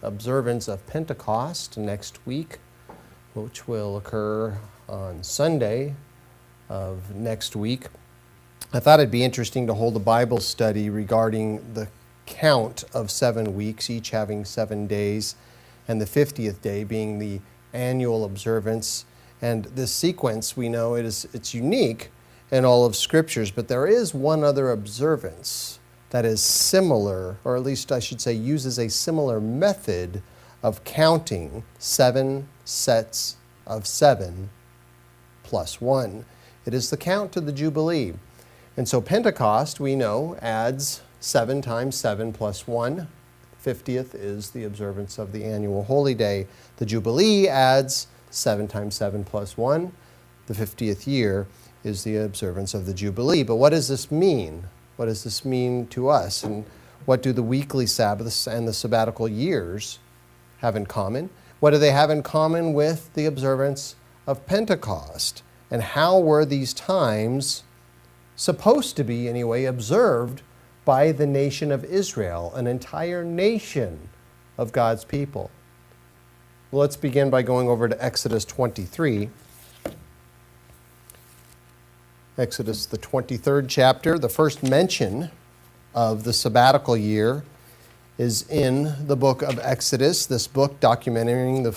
observance of Pentecost next week, which will occur on Sunday of next week. I thought it'd be interesting to hold a Bible study regarding the count of 7 weeks, each having 7 days, and the 50th day being the annual observance. And this sequence, we know it's unique in all of Scriptures, but there is one other observance that is similar, or at least I should say uses a similar method of counting 7 sets of 7 plus 1. It is the count to the Jubilee. And so Pentecost, we know, adds 7 times 7 plus 1. 50th is the observance of the annual holy day. The Jubilee adds 7 times 7 plus 1. The 50th year is the observance of the Jubilee. But what does this mean? What does this mean to us? And what do the weekly Sabbaths and the sabbatical years have in common? What do they have in common with the observance of Pentecost? And how were these times supposed to be, anyway, observed by the nation of Israel, an entire nation of God's people? Well, let's begin by going over to Exodus 23. Exodus, the 23rd chapter. The first mention of the sabbatical year is in the book of Exodus, this book documenting the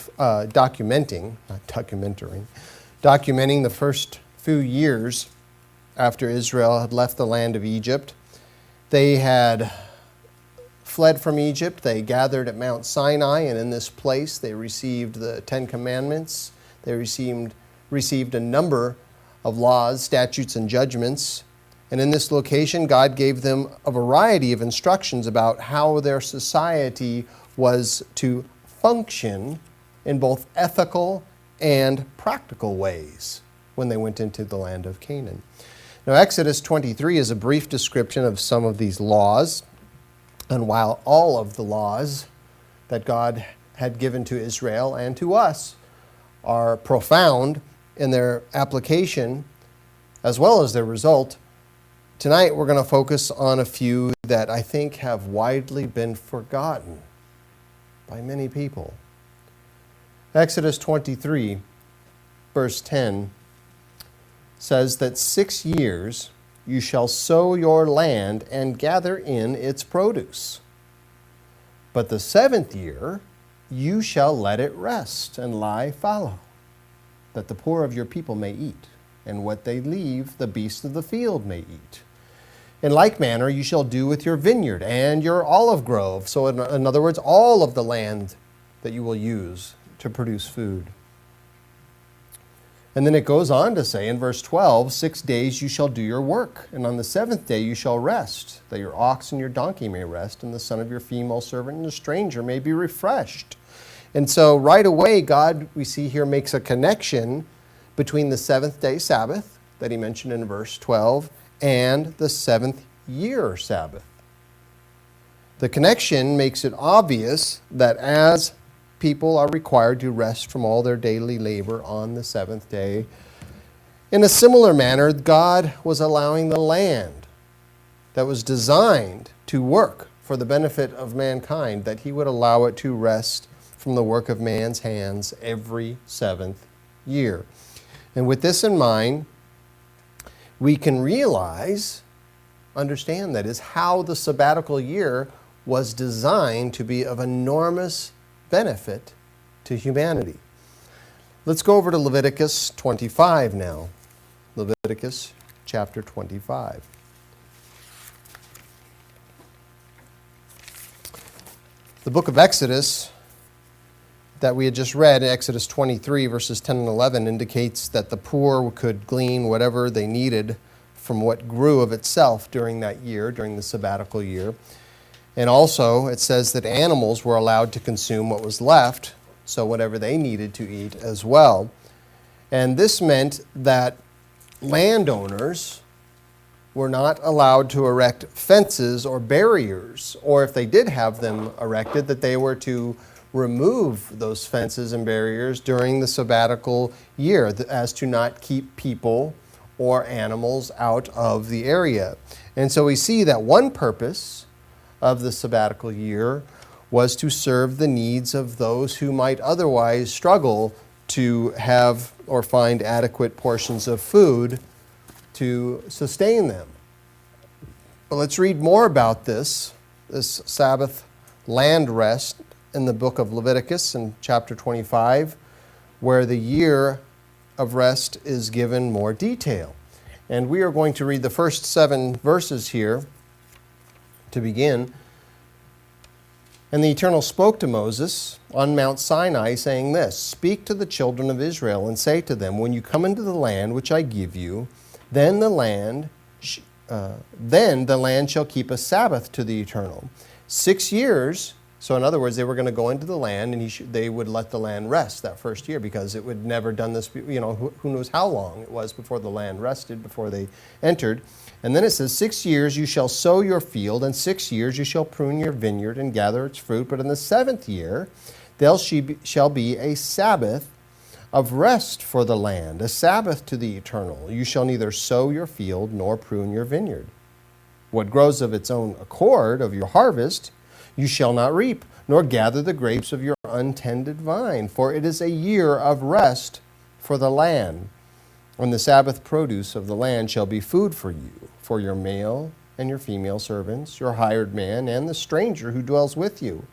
first few years after Israel had left the land of Egypt. They had fled from Egypt. They gathered at Mount Sinai, and in this place they received the Ten Commandments. They received a number of laws, statutes, and judgments. And in this location, God gave them a variety of instructions about how their society was to function in both ethical and practical ways when they went into the land of Canaan. Now, Exodus 23 is a brief description of some of these laws. And while all of the laws that God had given to Israel and to us are profound in their application as well as their result, tonight we're going to focus on a few that I think have widely been forgotten by many people. Exodus 23, verse 10, says that 6 years you shall sow your land and gather in its produce. But the 7th year you shall let it rest and lie fallow, that the poor of your people may eat, and what they leave the beasts of the field may eat. In like manner you shall do with your vineyard and your olive grove. So in other words, all of the land that you will use to produce food. And then it goes on to say in verse 12, 6 days you shall do your work, and on the 7th day you shall rest, that your ox and your donkey may rest, and the son of your female servant and the stranger may be refreshed. And so right away, God, we see here, makes a connection between the 7th day Sabbath that he mentioned in verse 12 and the 7th year Sabbath. The connection makes it obvious that as people are required to rest from all their daily labor on the 7th day, in a similar manner, God was allowing the land that was designed to work for the benefit of mankind, that he would allow it to rest from the work of man's hands every 7th year. And with this in mind, we can understand that is how the sabbatical year was designed to be of enormous benefit to humanity. Let's go over to Leviticus 25 now. Leviticus chapter 25. The book of Exodus that we had just read, Exodus 23, verses 10 and 11, indicates that the poor could glean whatever they needed from what grew of itself during that year, during the sabbatical year. And also, it says that animals were allowed to consume what was left, so whatever they needed to eat as well. And this meant that landowners were not allowed to erect fences or barriers, or if they did have them erected, that they were to remove those fences and barriers during the sabbatical year as to not keep people or animals out of the area. And so we see that one purpose of the sabbatical year was to serve the needs of those who might otherwise struggle to have or find adequate portions of food to sustain them. But let's read more about this Sabbath land rest in the book of Leviticus in chapter 25, where the year of rest is given more detail. And we are going to read the first 7 verses here to begin. And the Eternal spoke to Moses on Mount Sinai, saying this, "Speak to the children of Israel and say to them, when you come into the land which I give you, then the land shall keep a Sabbath to the Eternal. 6 years." So in other words, they were going to go into the land, and they would let the land rest that first year, because it would never done this, who knows how long it was before the land rested, before they entered. And then it says, 6 years you shall sow your field, and 6 years you shall prune your vineyard and gather its fruit. But in the 7th year there shall be a Sabbath of rest for the land, a Sabbath to the Eternal. You shall neither sow your field nor prune your vineyard. What grows of its own accord of your harvest you shall not reap, nor gather the grapes of your untended vine, for it is a year of rest for the land. When the Sabbath produce of the land shall be food for you, for your male and your female servants, your hired man, and the stranger who dwells with you.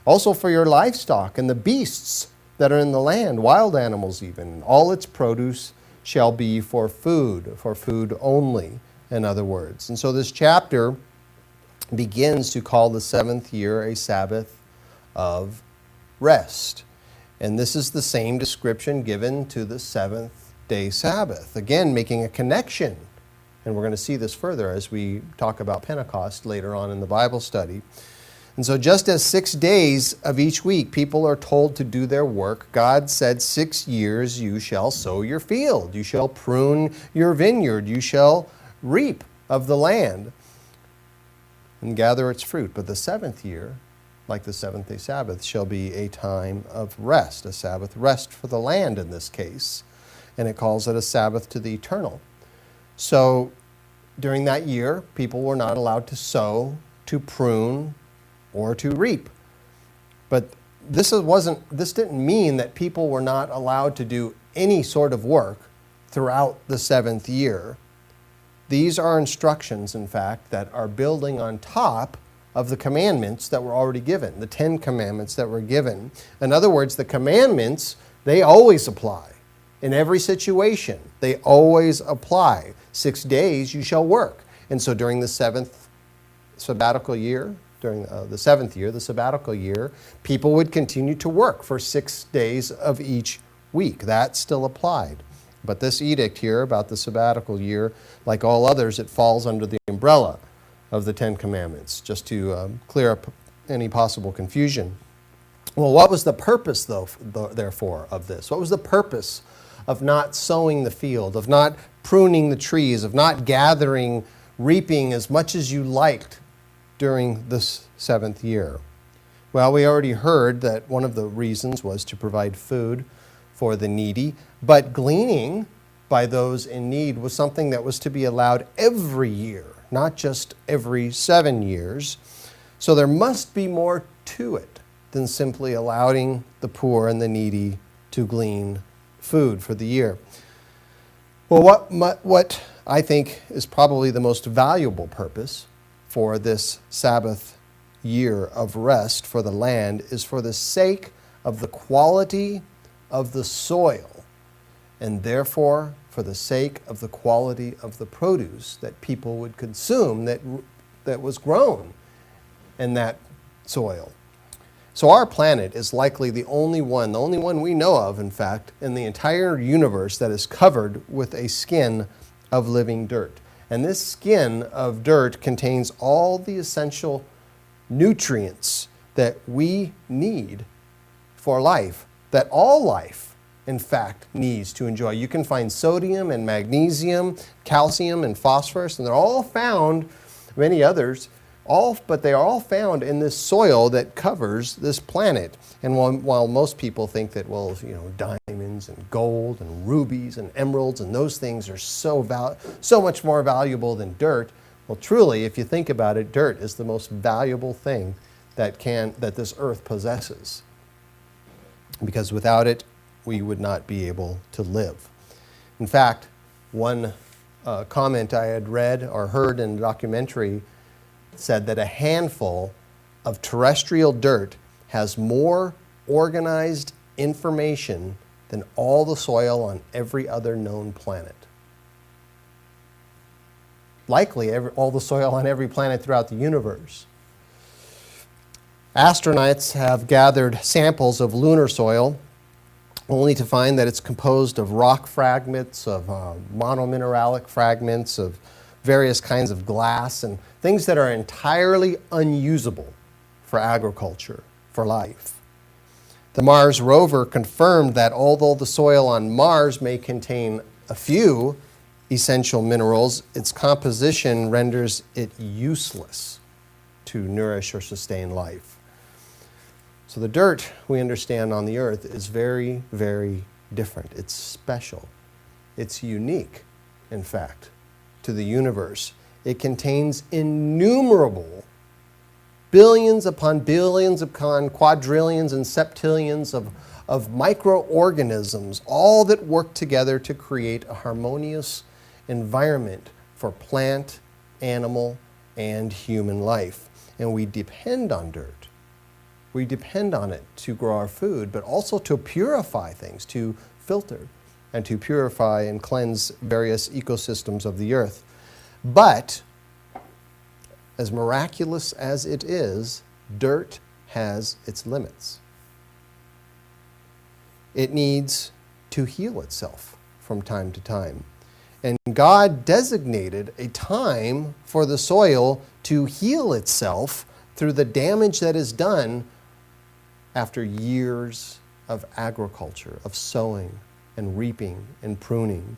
Also for your livestock and the beasts that are in the land, wild animals even. All its produce shall be for food only, in other words. And so this chapter begins to call the 7th year a Sabbath of rest. And this is the same description given to the 7th-day Sabbath. Again, making a connection. And we're going to see this further as we talk about Pentecost later on in the Bible study. And so just as 6 days of each week people are told to do their work, God said 6 years you shall sow your field, you shall prune your vineyard, you shall reap of the land and gather its fruit. But the 7th year, like the 7th-day Sabbath, shall be a time of rest, a Sabbath rest for the land in this case. And it calls it a Sabbath to the Eternal. So during that year, people were not allowed to sow, to prune, or to reap. But this didn't mean that people were not allowed to do any sort of work throughout the 7th year. These are instructions, in fact, that are building on top of the commandments that were already given, the 10 commandments that were given. In other words, the commandments, they always apply. In every situation, they always apply. 6 days you shall work. And so during the 7th sabbatical year, during the 7th year, the sabbatical year, people would continue to work for 6 days of each week. That still applied. But this edict here about the sabbatical year, like all others, it falls under the umbrella of the 10 commandments, just to clear up any possible confusion. Well, what was the purpose, therefore, of this? What was the purpose of not sowing the field, of not pruning the trees, of not gathering, reaping as much as you liked during this 7th year? Well, we already heard that one of the reasons was to provide food for the needy, but gleaning by those in need was something that was to be allowed every year, not just every 7 years. So there must be more to it than simply allowing the poor and the needy to glean food for the year. Well, what I think is probably the most valuable purpose for this Sabbath year of rest for the land is for the sake of the quality of the soil, and therefore for the sake of the quality of the produce that people would consume that was grown in that soil. So our planet is likely the only one we know of, in fact, in the entire universe that is covered with a skin of living dirt. And this skin of dirt contains all the essential nutrients that we need for life, that all life, in fact, needs to enjoy. You can find sodium and magnesium, calcium and phosphorus, and they're all found, many others, but they are all found in this soil that covers this planet. And while most people think that, diamonds and gold and rubies and emeralds and those things are so much more valuable than dirt, well, truly, if you think about it, dirt is the most valuable thing that this earth possesses. Because without it, we would not be able to live. In fact, one comment I had read or heard in a documentary said that a handful of terrestrial dirt has more organized information than all the soil on every other known planet. Likely all the soil on every planet throughout the universe. Astronauts have gathered samples of lunar soil only to find that it's composed of rock fragments, of monomineralic fragments, of various kinds of glass, and things that are entirely unusable for agriculture, for life. The Mars rover confirmed that although the soil on Mars may contain a few essential minerals, its composition renders it useless to nourish or sustain life. So the dirt we understand on the earth is very, very different. It's special. It's unique, in fact, to the universe. It contains innumerable billions upon billions upon quadrillions and septillions of microorganisms, all that work together to create a harmonious environment for plant, animal, and human life. And we depend on dirt. We depend on it to grow our food, but also to purify things, to filter, and to purify and cleanse various ecosystems of the earth. But, as miraculous as it is, dirt has its limits. It needs to heal itself from time to time. And God designated a time for the soil to heal itself through the damage that is done after years of agriculture, of sowing and reaping and pruning.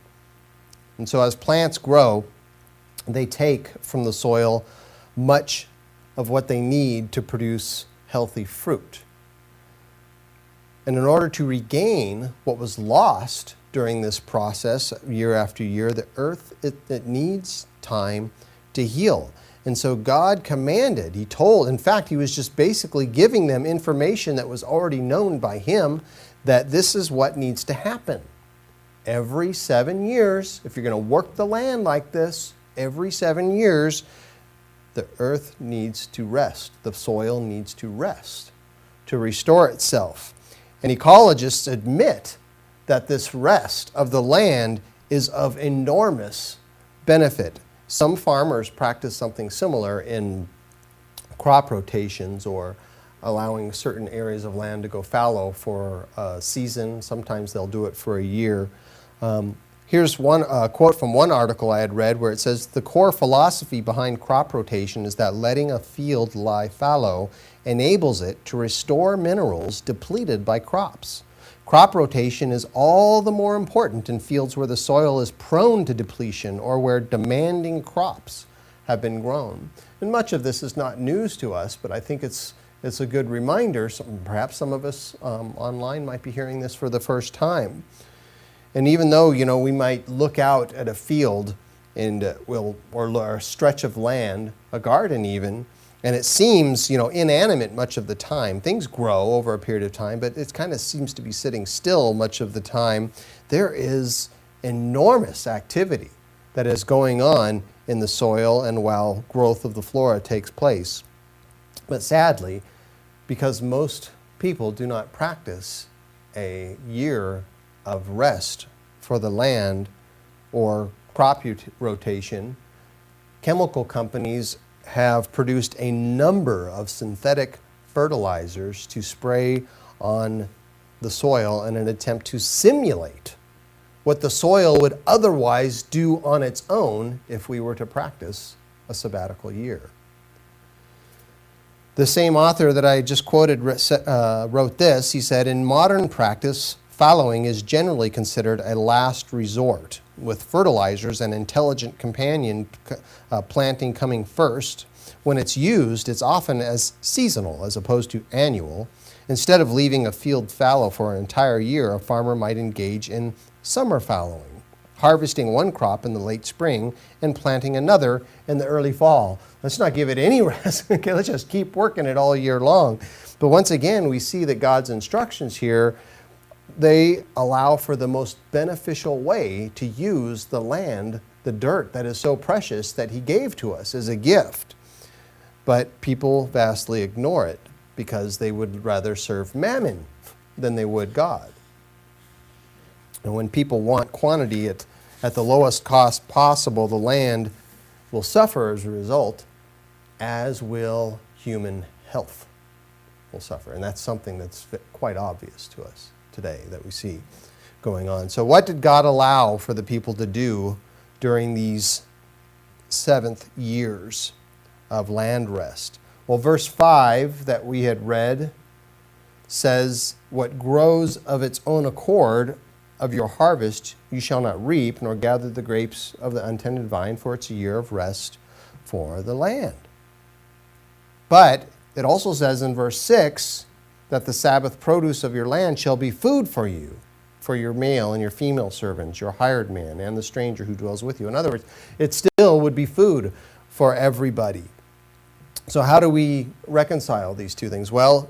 And so as plants grow, they take from the soil much of what they need to produce healthy fruit. And in order to regain what was lost during this process, year after year, the earth, it needs time to heal. And so God commanded, He told, in fact, He was just basically giving them information that was already known by Him, that this is what needs to happen. Every 7 years, if you're going to work the land like this, every 7 years, the earth needs to rest. The soil needs to rest, to restore itself. And ecologists admit that this rest of the land is of enormous benefit. Some farmers practice something similar in crop rotations or allowing certain areas of land to go fallow for a season. Sometimes they'll do it for a year. Here's one quote from one article I had read where it says, "The core philosophy behind crop rotation is that letting a field lie fallow enables it to restore minerals depleted by crops. Crop rotation is all the more important in fields where the soil is prone to depletion or where demanding crops have been grown." And much of this is not news to us, but I think it's a good reminder. Perhaps some of us online might be hearing this for the first time. And even though, we might look out at a field and or a stretch of land, a garden even, and it seems, inanimate much of the time. Things grow over a period of time, but it kind of seems to be sitting still much of the time. There is enormous activity that is going on in the soil and while growth of the flora takes place. But sadly, because most people do not practice a year of rest for the land or crop rotation, chemical companies have produced a number of synthetic fertilizers to spray on the soil in an attempt to simulate what the soil would otherwise do on its own if we were to practice a sabbatical year. The same author that I just quoted wrote this. He said, "In modern practice, fallowing is generally considered a last resort, with fertilizers and intelligent companion planting coming first. When it's used, it's often as seasonal as opposed to annual. Instead of leaving a field fallow for an entire year, a farmer might engage in summer fallowing. harvesting one crop in the late spring and planting another in the early fall. Let's not give it any rest. Okay, let's just keep working it all year long. But once again, we see that God's instructions here, they allow for the most beneficial way to use the land, the dirt that is so precious that he gave to us as a gift. But people vastly ignore it because they would rather serve mammon than they would God. And when people want quantity at the lowest cost possible, the land will suffer as a result, as will human health will suffer. And that's something that's quite obvious to us today that we see going on. So what did God allow for the people to do during these 7th years of land rest? Well, verse 5 that we had read says, "What grows of its own accord of your harvest you shall not reap, nor gather the grapes of the untended vine, for it's a year of rest for the land." But it also says in verse 6 that the Sabbath produce of your land shall be food for you, for your male and your female servants, your hired man, and the stranger who dwells with you. In other words, it still would be food for everybody. So how do we reconcile these two things? Well,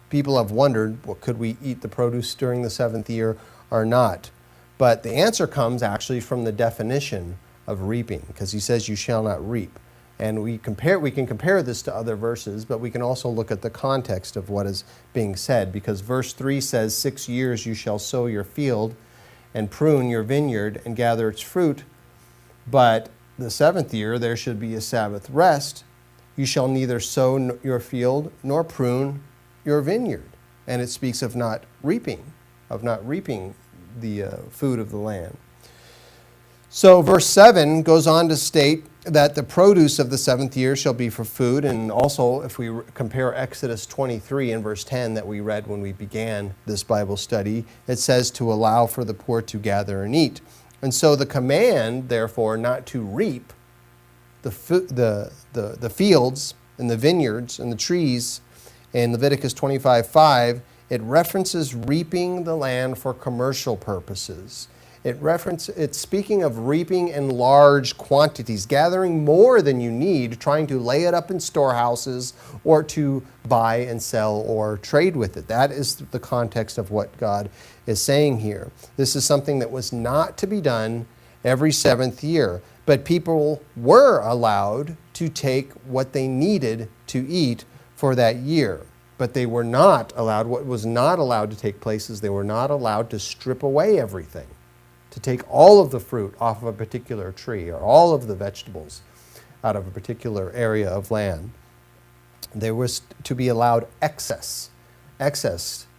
people have wondered, well, could we eat the produce during the 7th year or not? But the answer comes actually from the definition of reaping, because he says you shall not reap. And we can compare this to other verses, but we can also look at the context of what is being said, because verse 3 says, 6 years you shall sow your field and prune your vineyard and gather its fruit, but the 7th year there should be a Sabbath rest. You shall neither sow your field nor prune your vineyard. And it speaks of not reaping the food of the land. So verse 7 goes on to state that the produce of the 7th year shall be for food. And also, if we compare Exodus 23 and verse 10 that we read when we began this Bible study, it says to allow for the poor to gather and eat. And so the command, therefore, not to reap the fields and the vineyards and the trees in Leviticus 25:5, it references reaping the land for commercial purposes. It's speaking of reaping in large quantities, gathering more than you need, trying to lay it up in storehouses or to buy and sell or trade with it. That is the context of what God is saying here. This is something that was not to be done every 7th year, but people were allowed to take what they needed to eat for that year. But they were not allowed, what was not allowed to take place is they were not allowed to strip away everything, to take all of the fruit off of a particular tree or all of the vegetables out of a particular area of land. There was to be allowed excess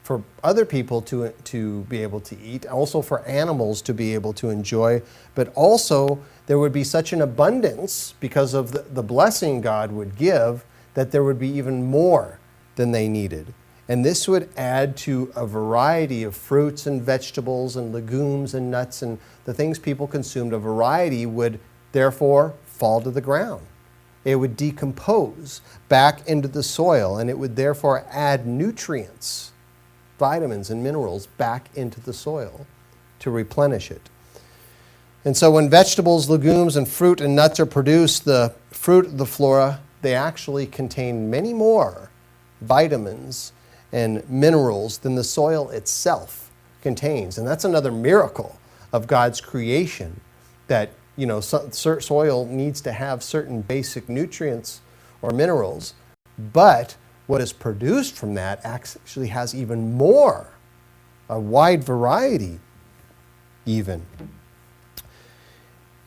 for other people to be able to eat, also for animals to be able to enjoy, but also there would be such an abundance because of the blessing God would give that there would be even more than they needed. And this would add to a variety of fruits and vegetables and legumes and nuts and the things people consumed. A variety would therefore fall to the ground. It would decompose back into the soil, and it would therefore add nutrients, vitamins and minerals back into the soil to replenish it. And so when vegetables, legumes, and fruit and nuts are produced, the fruit of the flora, they actually contain many more vitamins and minerals than the soil itself contains. And that's another miracle of God's creation, that soil needs to have certain basic nutrients or minerals, but what is produced from that actually has even more, a wide variety even.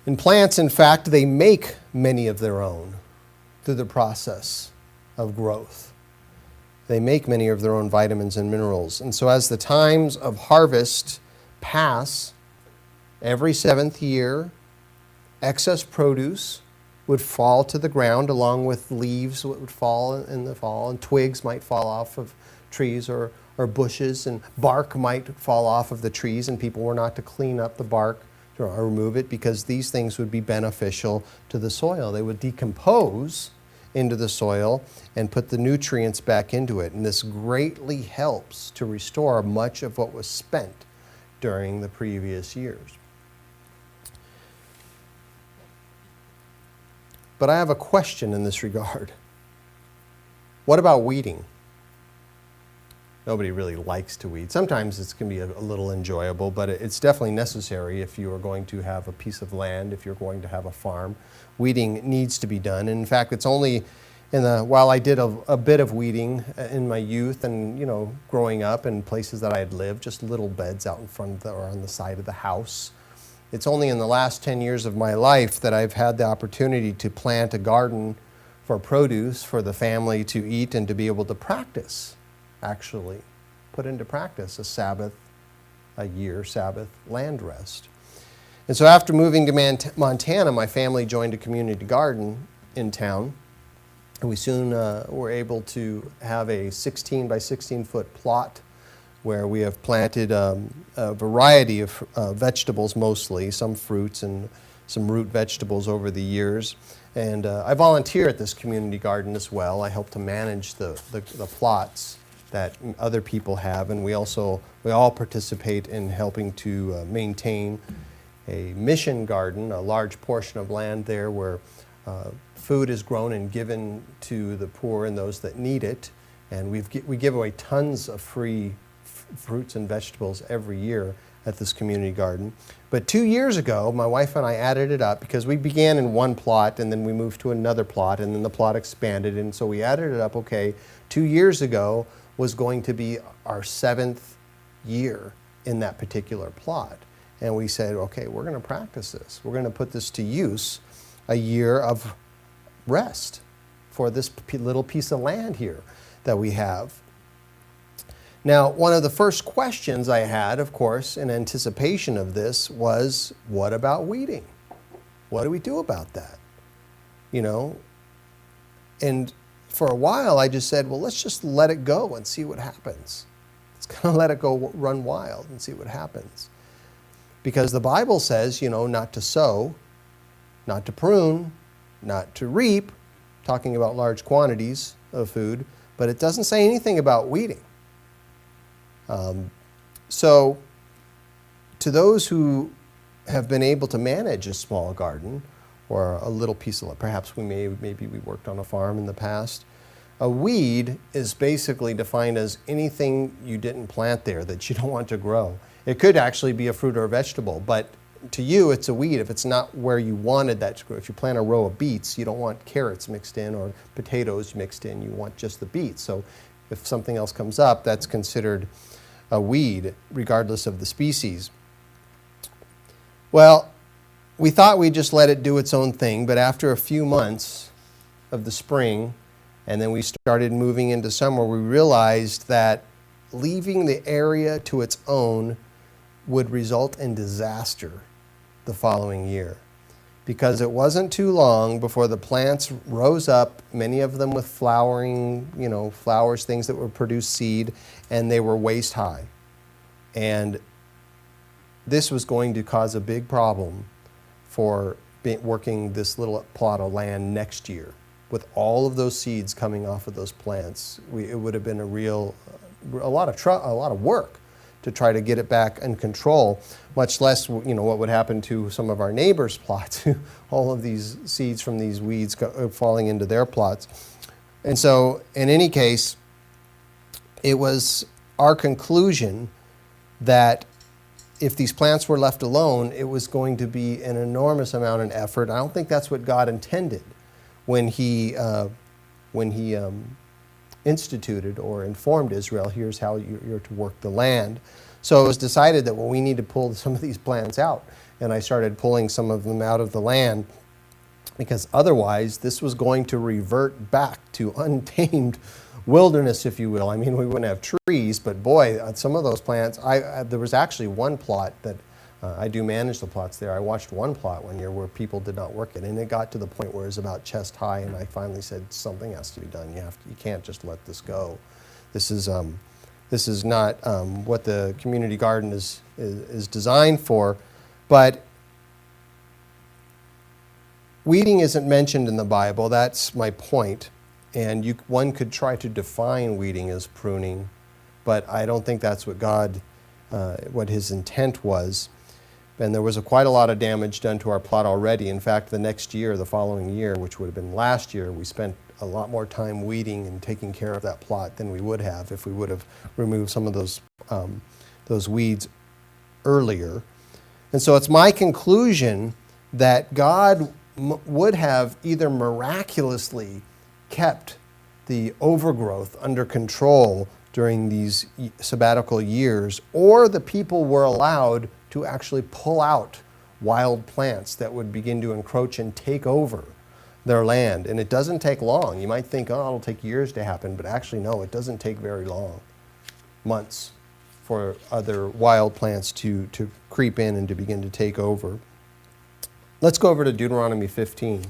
In plants, in fact, they make many of their own through the process of growth. They make many of their own vitamins and minerals. And so as the times of harvest pass, every 7th year, excess produce would fall to the ground along with leaves that would fall in the fall, and twigs might fall off of trees or bushes, and bark might fall off of the trees, and people were not to clean up the bark or remove it because these things would be beneficial to the soil. They would decompose into the soil and put the nutrients back into it. And this greatly helps to restore much of what was spent during the previous years. But I have a question in this regard. What about weeding? Nobody really likes to weed. Sometimes it can be a little enjoyable, but it's definitely necessary if you are going to have a piece of land, if you're going to have a farm. Weeding needs to be done. And in fact, it's only while I did a bit of weeding in my youth and, growing up in places that I had lived, just little beds out in front or on the side of the house. It's only in the last 10 years of my life that I've had the opportunity to plant a garden for produce for the family to eat and to be able to practice, actually, put into practice a year Sabbath land rest. And so after moving to Montana, my family joined a community garden in town. And we soon were able to have a 16 by 16 foot plot where we have planted a variety of vegetables mostly, some fruits and some root vegetables over the years. And I volunteer at this community garden as well. I help to manage the plots that other people have, and we all participate in helping to maintain a mission garden, a large portion of land there where food is grown and given to the poor and those that need it. And we give away tons of free fruits and vegetables every year at this community garden. But 2 years ago, my wife and I added it up because we began in one plot and then we moved to another plot and then the plot expanded. And so we added it up, 2 years ago was going to be our 7th year in that particular plot. And we said, we're going to practice this. We're going to put this to use, a year of rest for this little piece of land here that we have. Now, one of the first questions I had, of course, in anticipation of this was, what about weeding? What do we do about that? And for a while I just said, let's just let it go and see what happens. Let's kind of let it go run wild and see what happens. Because the Bible says, not to sow, not to prune, not to reap, talking about large quantities of food, but it doesn't say anything about weeding. So to those who have been able to manage a small garden or a little piece of, perhaps maybe we worked on a farm in the past, a weed is basically defined as anything you didn't plant there that you don't want to grow. It could actually be a fruit or a vegetable, but to you it's a weed if it's not where you wanted that to grow. If you plant a row of beets, you don't want carrots mixed in or potatoes mixed in, you want just the beets. So if something else comes up, that's considered a weed, regardless of the species. Well, we thought we'd just let it do its own thing, but after a few months of the spring, and then we started moving into summer, we realized that leaving the area to its own would result in disaster the following year. Because it wasn't too long before the plants rose up, many of them with flowering, flowers, things that would produce seed, and they were waist high. And this was going to cause a big problem for working this little plot of land next year. With all of those seeds coming off of those plants, it would have been a lot of work to try to get it back in control, much less, what would happen to some of our neighbors' plots, all of these seeds from these weeds falling into their plots. And so, in any case, it was our conclusion that if these plants were left alone, it was going to be an enormous amount of effort. I don't think that's what God intended when He instituted or informed Israel, here's how you're to work the land. So it was decided that, we need to pull some of these plants out. And I started pulling some of them out of the land because otherwise this was going to revert back to untamed wilderness, if you will. I mean, we wouldn't have trees, but boy, some of those plants, there was actually one plot that I do manage the plots there. I watched one plot one year where people did not work it, and it got to the point where it was about chest high, and I finally said, something has to be done. You can't just let this go. This is not what the community garden is designed for. But weeding isn't mentioned in the Bible. That's my point. And one could try to define weeding as pruning, but I don't think that's what what His intent was. And there was quite a lot of damage done to our plot already. In fact, the next year, the following year, which would have been last year, we spent a lot more time weeding and taking care of that plot than we would have if we would have removed some of those weeds earlier. And so it's my conclusion that God would have either miraculously kept the overgrowth under control during these sabbatical years, or the people were allowed to actually pull out wild plants that would begin to encroach and take over their land. And it doesn't take long. You might think, oh, it'll take years to happen, but actually, no, it doesn't take very long. Months for other wild plants to creep in and to begin to take over. Let's go over to Deuteronomy 15.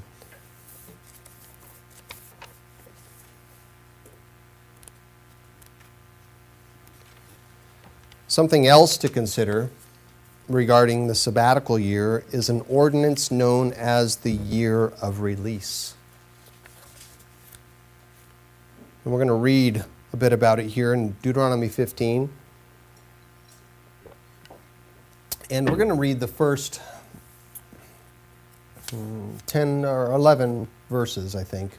Something else to consider regarding the sabbatical year is an ordinance known as the year of release. And we're going to read a bit about it here in Deuteronomy 15. And we're going to read the first 10 or 11 verses, I think.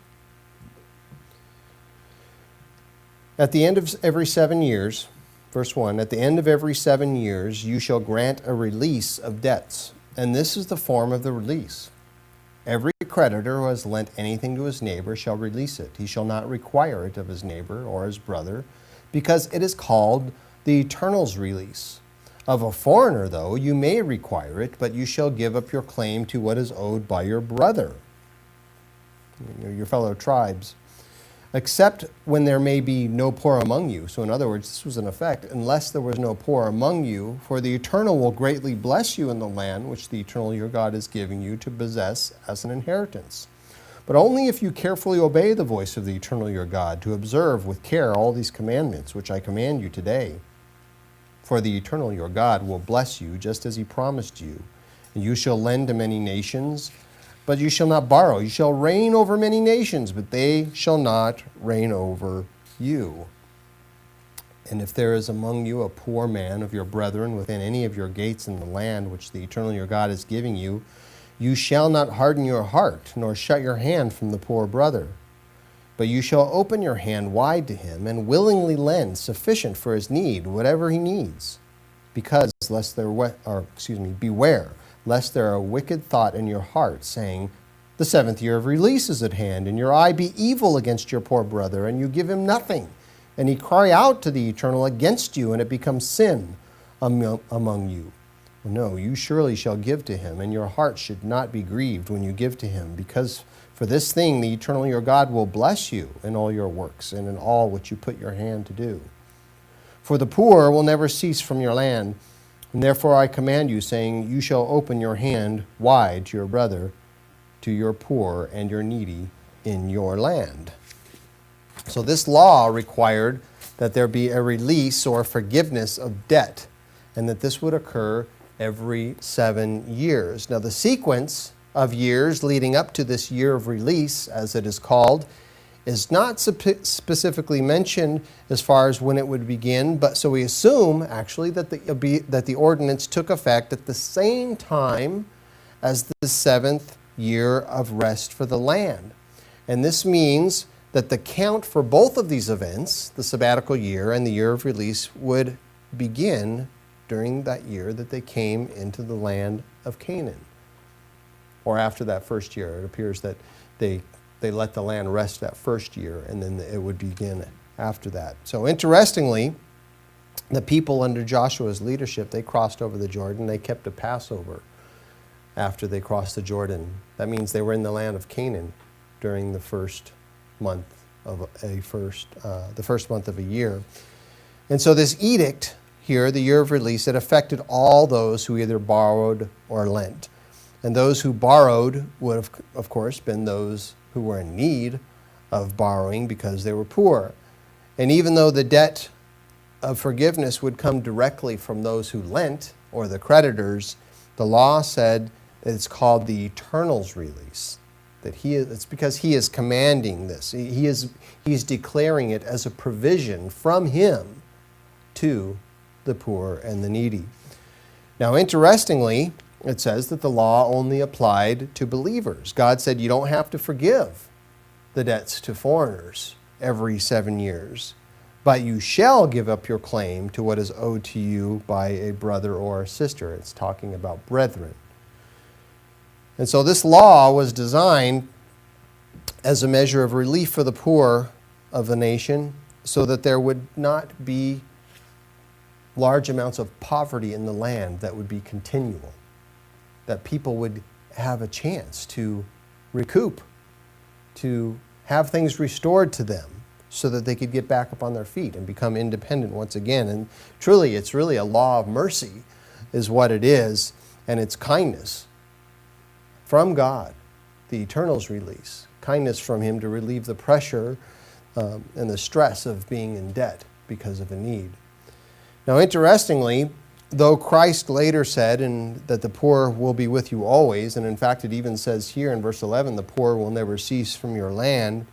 At the end of every 7 years, verse 1, at the end of every 7 years, you shall grant a release of debts. And this is the form of the release. Every creditor who has lent anything to his neighbor shall release it. He shall not require it of his neighbor or his brother, because it is called the Eternal's release. Of a foreigner, though, you may require it, but you shall give up your claim to what is owed by your brother, your fellow tribes, except when there may be no poor among you. So in other words, this was in effect, unless there was no poor among you, for the Eternal will greatly bless you in the land which the Eternal your God is giving you to possess as an inheritance. But only if you carefully obey the voice of the Eternal your God, to observe with care all these commandments which I command you today. For the Eternal your God will bless you just as he promised you. And you shall lend to many nations, but you shall not borrow. You shall reign over many nations, but they shall not reign over you. And if there is among you a poor man of your brethren within any of your gates in the land which the Eternal your God is giving you, you shall not harden your heart, nor shut your hand from the poor brother. But you shall open your hand wide to him, and willingly lend sufficient for his need, whatever he needs. Because beware, lest there are a wicked thought in your heart, saying, the 7th year of release is at hand, and your eye be evil against your poor brother, and you give him nothing. And he cry out to the Eternal against you, and it becomes sin among you. No, you surely shall give to him, and your heart should not be grieved when you give to him, because for this thing the Eternal your God will bless you in all your works, and in all which you put your hand to do. For the poor will never cease from your land, and therefore I command you, saying, you shall open your hand wide to your brother, to your poor and your needy in your land. So this law required that there be a release or forgiveness of debt, and that this would occur every 7 years. Now the sequence of years leading up to this year of release, as it is called, is not specifically mentioned as far as when it would begin, but so we assume actually that the ordinance took effect at the same time as the 7th year of rest for the land. And this means that the count for both of these events, the sabbatical year and the year of release, would begin during that year that they came into the land of Canaan. Or after that first year. It appears that they let the land rest that first year, and then it would begin after that. So interestingly, the people under Joshua's leadership, they crossed over the Jordan. They kept a Passover after they crossed the Jordan. That means they were in the land of Canaan during the first month of the first month of a year. And so this edict here, the year of release, it affected all those who either borrowed or lent. And those who borrowed would have, of course, been those who were in need of borrowing because they were poor. And even though the debt of forgiveness would come directly from those who lent, or the creditors, the law said that it's called the Eternal's release. It's because he is commanding this. He's declaring it as a provision from him to the poor and the needy. Now, interestingly, it says that the law only applied to believers. God said you don't have to forgive the debts to foreigners every 7 years, but you shall give up your claim to what is owed to you by a brother or a sister. It's talking about brethren. And so this law was designed as a measure of relief for the poor of the nation, so that there would not be large amounts of poverty in the land that would be continual, that people would have a chance to recoup, to have things restored to them so that they could get back up on their feet and become independent once again. And truly, it's really a law of mercy is what it is, and it's kindness from God, the Eternal's release, kindness from Him to relieve the pressure and the stress of being in debt because of a need. Now, interestingly, though Christ later said that the poor will be with you always, and in fact it even says here in verse 11, the poor will never cease from your land,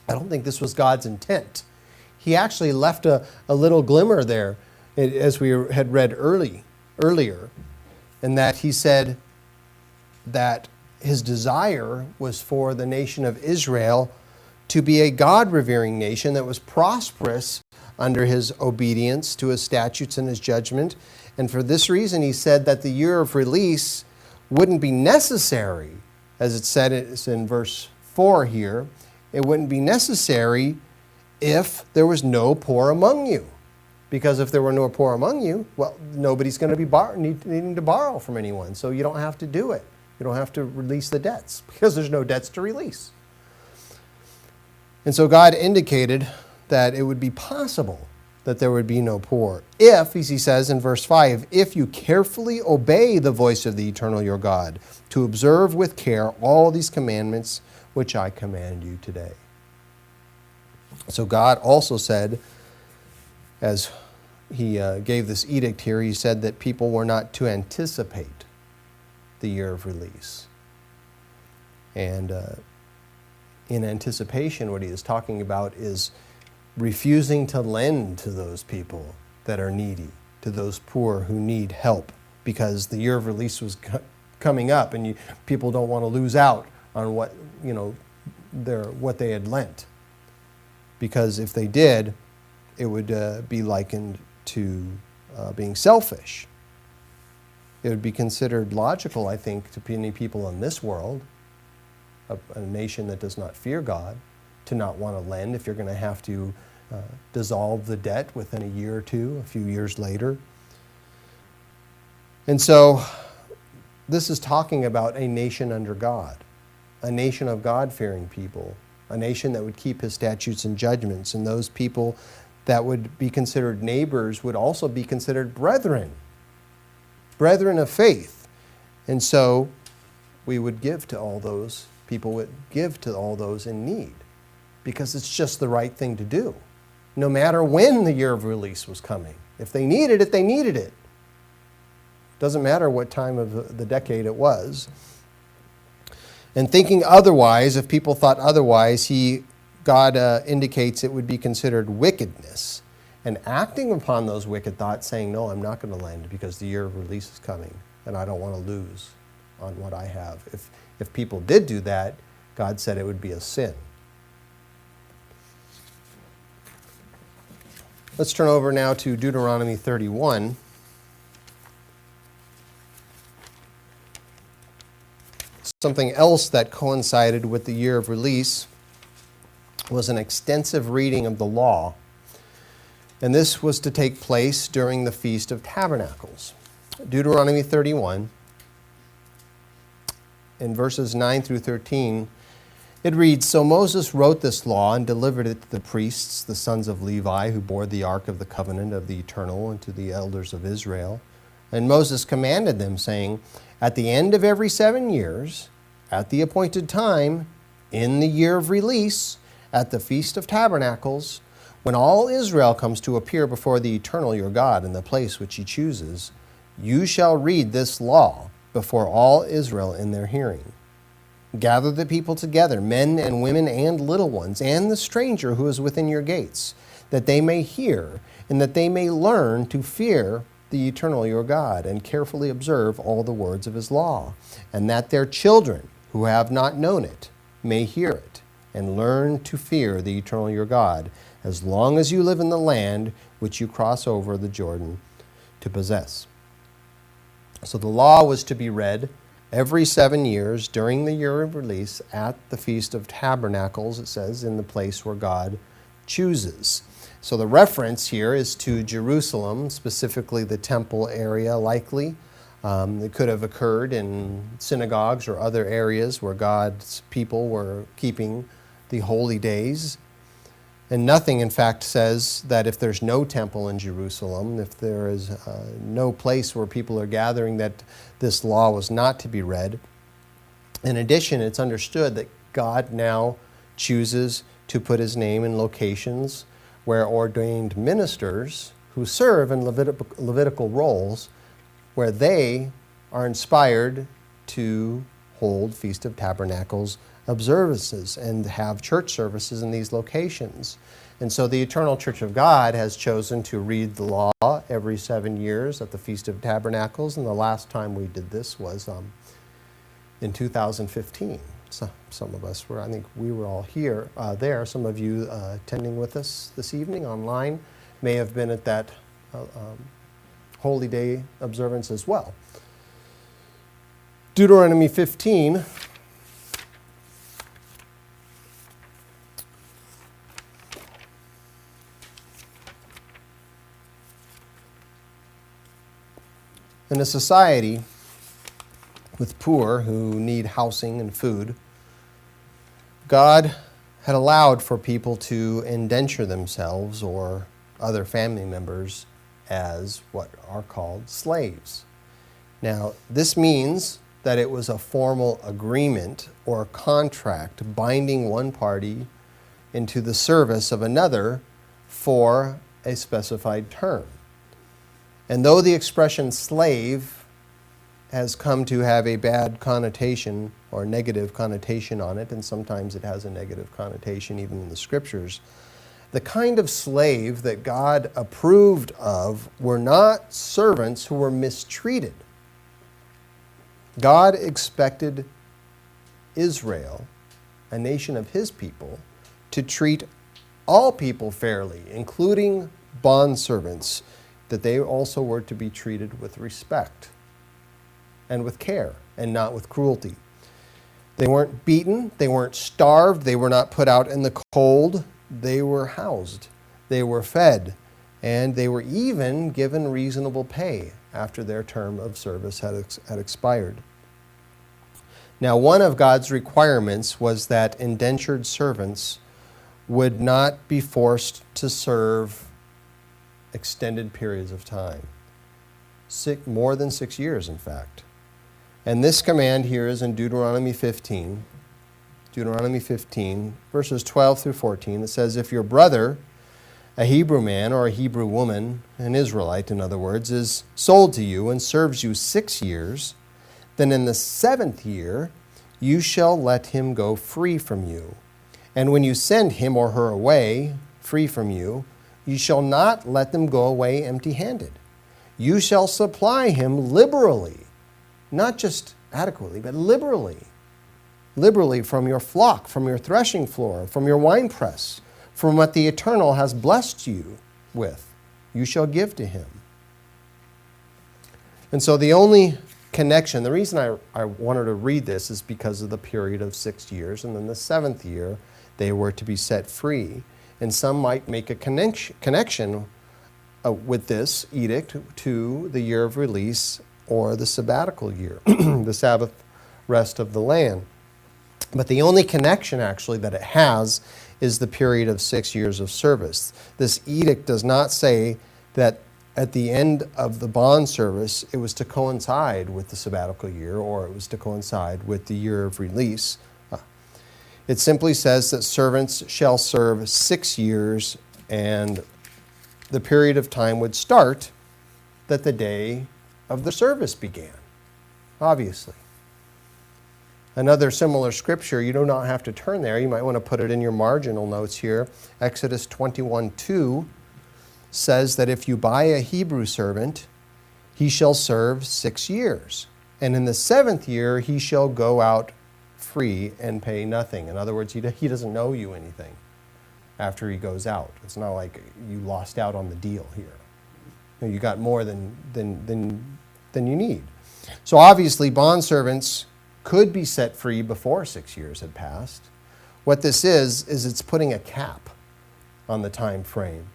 I don't think this was God's intent. He actually left a little glimmer there, as we had read earlier, in that He said that His desire was for the nation of Israel to be a God-revering nation that was prosperous under His obedience to His statutes and His judgment. And for this reason, He said that the year of release wouldn't be necessary, as it said it's in verse 4 here. It wouldn't be necessary if there was no poor among you. Because if there were no poor among you, well, nobody's going to be needing to borrow from anyone. So you don't have to do it. You don't have to release the debts because there's no debts to release. And so God indicated that it would be possible that there would be no poor if, as He says in verse 5, if you carefully obey the voice of the Eternal your God, to observe with care all these commandments which I command you today. So God also said, as He gave this edict here, He said that people were not to anticipate the year of release. And in anticipation, what He is talking about is refusing to lend to those people that are needy, to those poor who need help, because the year of release was coming up, and people don't want to lose out on what they had lent, because if they did, it would be likened to being selfish. It would be considered logical, I think, to many people in this world, a nation that does not fear God, to not want to lend if you're going to have to dissolve the debt within a year or two, a few years later. And so this is talking about a nation under God, a nation of God-fearing people, a nation that would keep His statutes and judgments, and those people that would be considered neighbors would also be considered brethren of faith. And so we would give to all those, people would give to all those in need, because it's just the right thing to do, no matter when the year of release was coming. If they needed it, they needed it. Doesn't matter what time of the decade it was. And thinking otherwise, if people thought otherwise, God indicates it would be considered wickedness. And acting upon those wicked thoughts, saying, no, I'm not going to lend because the year of release is coming, and I don't want to lose on what I have. If people did do that, God said it would be a sin. Let's turn over now to Deuteronomy 31. Something else that coincided with the year of release was an extensive reading of the law. And this was to take place during the Feast of Tabernacles. Deuteronomy 31, in verses 9 through 13, it reads, So Moses wrote this law and delivered it to the priests, the sons of Levi, who bore the ark of the covenant of the Eternal, and to the elders of Israel. And Moses commanded them, saying, At the end of every 7 years, at the appointed time, in the year of release, at the Feast of Tabernacles, when all Israel comes to appear before the Eternal your God in the place which He chooses, you shall read this law before all Israel in their hearing. Gather the people together, men and women and little ones, and the stranger who is within your gates, that they may hear, and that they may learn to fear the Eternal your God, and carefully observe all the words of his law, and that their children, who have not known it, may hear it, and learn to fear the Eternal your God, as long as you live in the land which you cross over the Jordan to possess. So the law was to be read every 7 years during the year of release at the Feast of Tabernacles, it says, in the place where God chooses. So the reference here is to Jerusalem, specifically the temple area, likely. It could have occurred in synagogues or other areas where God's people were keeping the holy days. And nothing, in fact, says that if there's no temple in Jerusalem, if there is no place where people are gathering, that this law was not to be read. In addition, it's understood that God now chooses to put his name in locations where ordained ministers who serve in Levitical roles, where they are inspired to hold Feast of Tabernacles observances and have church services in these locations. And so the Eternal Church of God has chosen to read the law every 7 years at the Feast of Tabernacles, and the last time we did this was in 2015. So some of us were, I think we were all there. Some of you attending with us this evening online may have been at that Holy Day observance as well. Deuteronomy 15. In a society with poor who need housing and food, God had allowed for people to indenture themselves or other family members as what are called slaves. Now, this means that it was a formal agreement or contract binding one party into the service of another for a specified term. And though the expression slave has come to have a bad connotation or negative connotation on it, and sometimes it has a negative connotation even in the scriptures, the kind of slave that God approved of were not servants who were mistreated. God expected Israel, a nation of his people, to treat all people fairly, including bondservants, that they also were to be treated with respect and with care and not with cruelty. They weren't beaten, they weren't starved, they were not put out in the cold, they were housed, they were fed, and they were even given reasonable pay after their term of service had expired. Now, one of God's requirements was that indentured servants would not be forced to serve extended periods of time, more than 6 years, in fact. And this command here is in Deuteronomy 15, verses 12 through 14. It says, if your brother, a Hebrew man or a Hebrew woman, an Israelite in other words, is sold to you and serves you 6 years, then in the 7th year you shall let him go free from you. And when you send him or her away free from you, you shall not let them go away empty-handed. You shall supply him liberally, not just adequately, but liberally. Liberally from your flock, from your threshing floor, from your winepress, from what the Eternal has blessed you with, you shall give to him. And so the only connection, the reason I wanted to read this is because of the period of 6 years, and then the 7th year they were to be set free. And some might make a connection with this edict to the year of release or the sabbatical year, the Sabbath rest of the land. But the only connection actually that it has is the period of 6 years of service. This edict does not say that at the end of the bond service it was to coincide with the sabbatical year or it was to coincide with the year of release. It simply says that servants shall serve 6 years, and the period of time would start that the day of the service began, obviously. Another similar scripture, you do not have to turn there, you might want to put it in your marginal notes here. Exodus 21:2 says that if you buy a Hebrew servant, he shall serve 6 years. And in the 7th year, he shall go out free and pay nothing. In other words, he doesn't owe you anything after he goes out. It's not like you lost out on the deal here. You got more than you need. So obviously, bondservants could be set free before 6 years had passed. What this is it's putting a cap on the time frame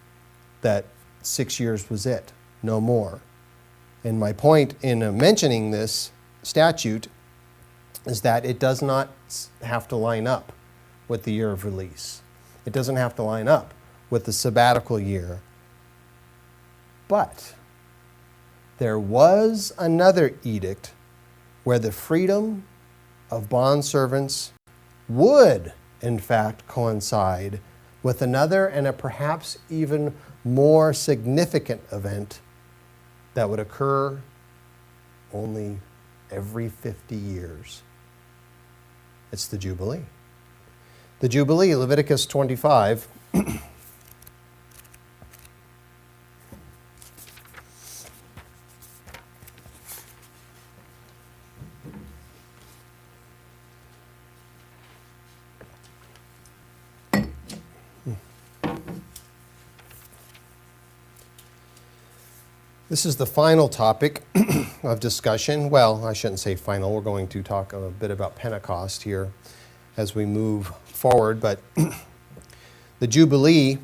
that 6 years was it, no more. And my point in mentioning this statute is that it does not have to line up with the year of release. It doesn't have to line up with the sabbatical year. But there was another edict where the freedom of bondservants would, in fact, coincide with another and a perhaps even more significant event that would occur only every 50 years. It's the Jubilee. The Jubilee, Leviticus 25. This is the final topic of discussion. Well, I shouldn't say final. We're going to talk a bit about Pentecost here as we move forward. But the Jubilee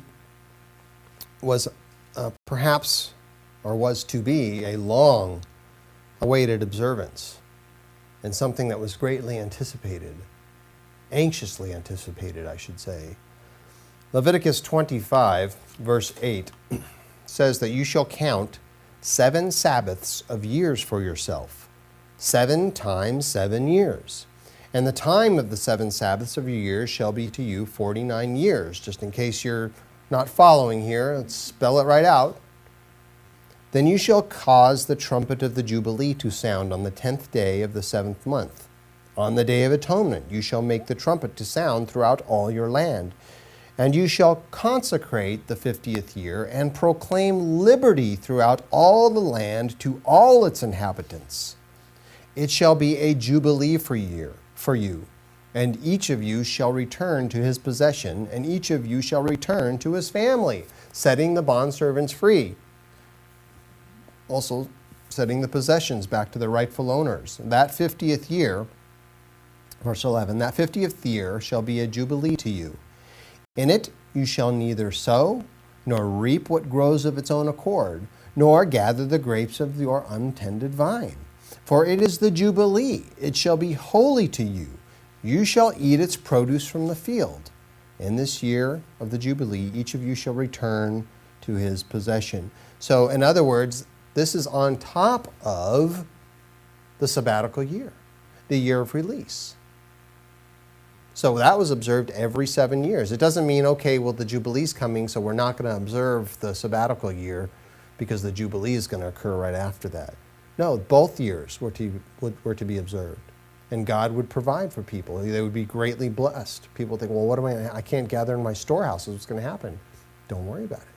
was perhaps, or was to be, a long-awaited observance and something that was greatly anticipated, anxiously anticipated, I should say. Leviticus 25, verse 8, says that you shall count 7 Sabbaths of years for yourself, 7 times 7 years. And the time of the 7 Sabbaths of your years shall be to you 49 years. Just in case you're not following here, let's spell it right out. Then you shall cause the trumpet of the Jubilee to sound on the 10th day of the 7th month. On the Day of Atonement you shall make the trumpet to sound throughout all your land. And you shall consecrate the 50th year and proclaim liberty throughout all the land to all its inhabitants. It shall be a jubilee for you, and each of you shall return to his possession, and each of you shall return to his family, setting the bondservants free. Also setting the possessions back to their rightful owners. That 50th year, verse 11, that 50th year shall be a jubilee to you. In it you shall neither sow, nor reap what grows of its own accord, nor gather the grapes of your untended vine. For it is the Jubilee, it shall be holy to you. You shall eat its produce from the field. In this year of the Jubilee, each of you shall return to his possession. So, in other words, this is on top of the sabbatical year, the year of release. So that was observed every 7 years. It doesn't mean, okay, well, the Jubilee's coming, so we're not going to observe the sabbatical year because the Jubilee is going to occur right after that. No, both years were to be observed. And God would provide for people. They would be greatly blessed. People think, well, I can't gather in my storehouses. What's going to happen? Don't worry about it.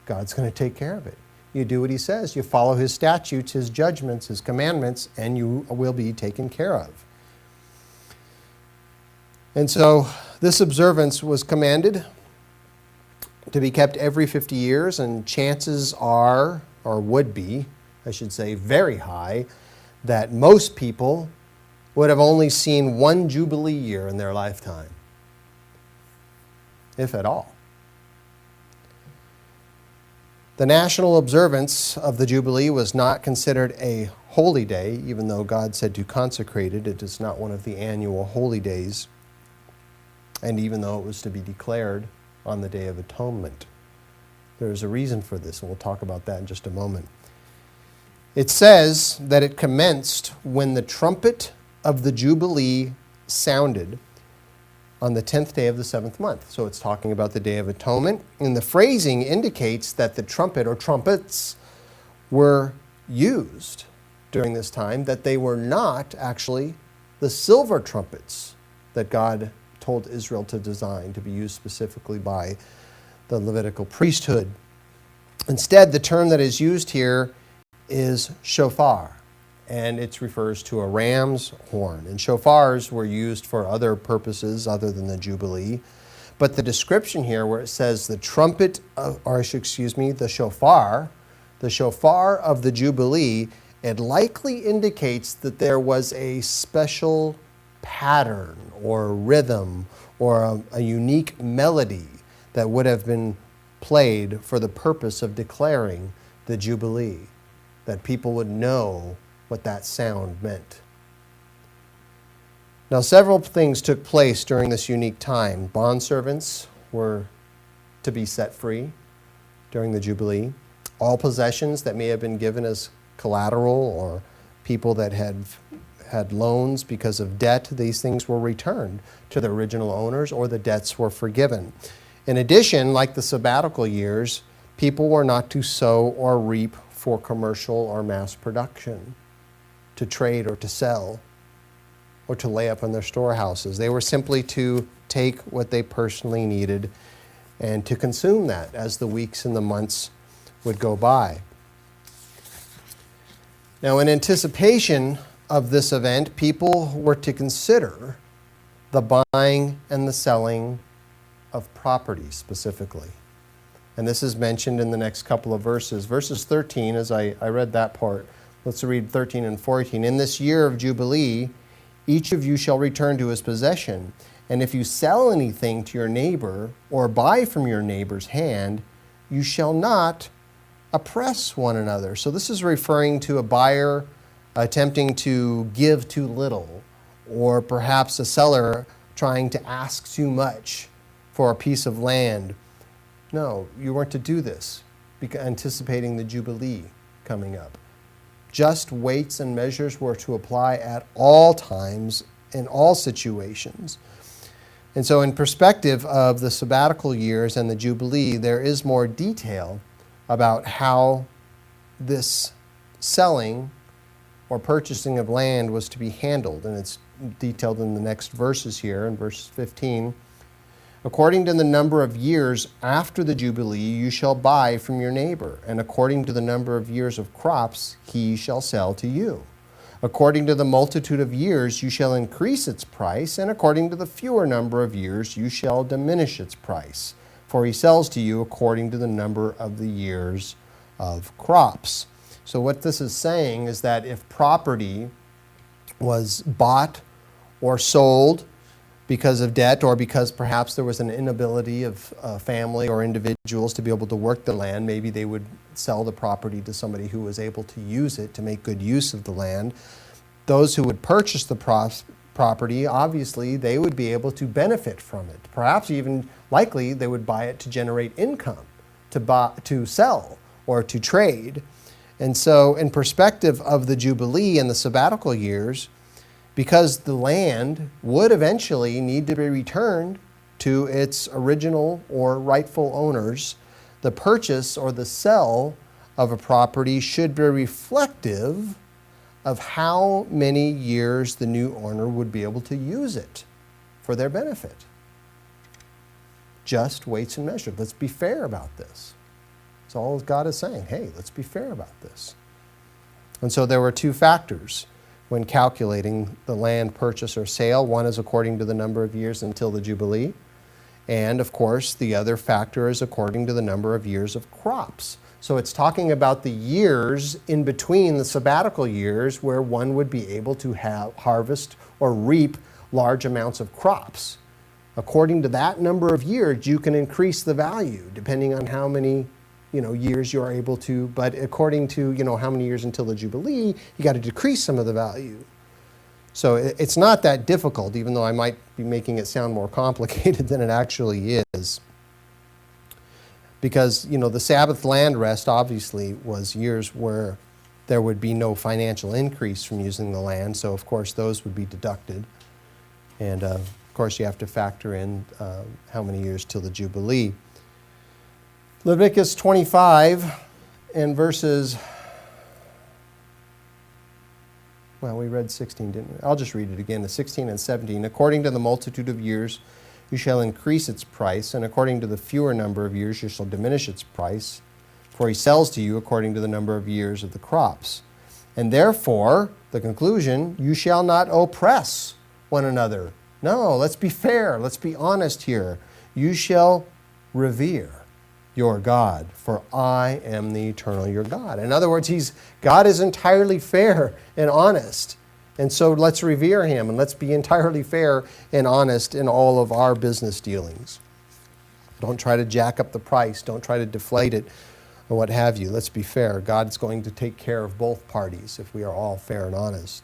God's going to take care of it. You do what he says. You follow his statutes, his judgments, his commandments, and you will be taken care of. And so this observance was commanded to be kept every 50 years, and chances are, or would be, I should say, very high, that most people would have only seen one Jubilee year in their lifetime, if at all. The national observance of the Jubilee was not considered a holy day, even though God said to consecrate it. It is not one of the annual holy days. And even though it was to be declared on the Day of Atonement. There is a reason for this, and we'll talk about that in just a moment. It says that it commenced when the trumpet of the Jubilee sounded on the 10th day of the 7th month. So it's talking about the Day of Atonement. And the phrasing indicates that the trumpet or trumpets were used during this time, that they were not actually the silver trumpets that God told Israel to design to be used specifically by the Levitical priesthood. Instead, the term that is used here is shofar, and it refers to a ram's horn. And shofars were used for other purposes other than the Jubilee. But the description here where it says the the shofar of the Jubilee, it likely indicates that there was a special pattern or rhythm or a unique melody that would have been played for the purpose of declaring the Jubilee, that people would know what that sound meant. Now, several things took place during this unique time. Bondservants were to be set free during the Jubilee. All possessions that may have been given as collateral or people that had loans because of debt, these things were returned to the original owners or the debts were forgiven. In addition, like the sabbatical years, people were not to sow or reap for commercial or mass production, to trade or to sell, or to lay up in their storehouses. They were simply to take what they personally needed and to consume that as the weeks and the months would go by. Now, in anticipation of this event, people were to consider the buying and the selling of property specifically. And this is mentioned in the next couple of verses. Verses 13, as I read that part, let's read 13 and 14. In this year of Jubilee, each of you shall return to his possession. And if you sell anything to your neighbor or buy from your neighbor's hand, you shall not oppress one another. So this is referring to a buyer attempting to give too little, or perhaps a seller trying to ask too much for a piece of land. No, you weren't to do this, anticipating the Jubilee coming up. Just weights and measures were to apply at all times, in all situations. And so in perspective of the sabbatical years and the Jubilee, there is more detail about how this selling or purchasing of land was to be handled. And it's detailed in the next verses here, in verse 15. According to the number of years after the Jubilee, you shall buy from your neighbor, and according to the number of years of crops, he shall sell to you. According to the multitude of years, you shall increase its price, and according to the fewer number of years, you shall diminish its price. For he sells to you according to the number of the years of crops. So what this is saying is that if property was bought or sold because of debt, or because perhaps there was an inability of family or individuals to be able to work the land, maybe they would sell the property to somebody who was able to use it to make good use of the land. Those who would purchase the property, obviously, they would be able to benefit from it. Perhaps even likely they would buy it to generate income, to sell or to trade. And so in perspective of the Jubilee and the sabbatical years, because the land would eventually need to be returned to its original or rightful owners, the purchase or the sale of a property should be reflective of how many years the new owner would be able to use it for their benefit. Just weights and measures. Let's be fair about this. That's all God is saying. Hey, let's be fair about this. And so there were two factors when calculating the land purchase or sale. One is according to the number of years until the Jubilee. And of course, the other factor is according to the number of years of crops. So it's talking about the years in between the sabbatical years where one would be able to harvest or reap large amounts of crops. According to that number of years, you can increase the value depending on how many years you're able to, but according to, how many years until the Jubilee, you got to decrease some of the value. So it's not that difficult, even though I might be making it sound more complicated than it actually is. Because, the Sabbath land rest obviously was years where there would be no financial increase from using the land, so of course those would be deducted. And of course you have to factor in how many years till the Jubilee. Leviticus 25 and verses, we read 16, didn't we? I'll just read it again, the 16 and 17. According to the multitude of years, you shall increase its price, and according to the fewer number of years, you shall diminish its price. for he sells to you according to the number of years of the crops. And therefore, the conclusion, you shall not oppress one another. No, let's be fair. Let's be honest here. You shall revere your God, for I am the eternal your God. In other words, God is entirely fair and honest. And so let's revere him, and let's be entirely fair and honest in all of our business dealings. Don't try to jack up the price. Don't try to deflate it or what have you. Let's be fair. God's going to take care of both parties if we are all fair and honest.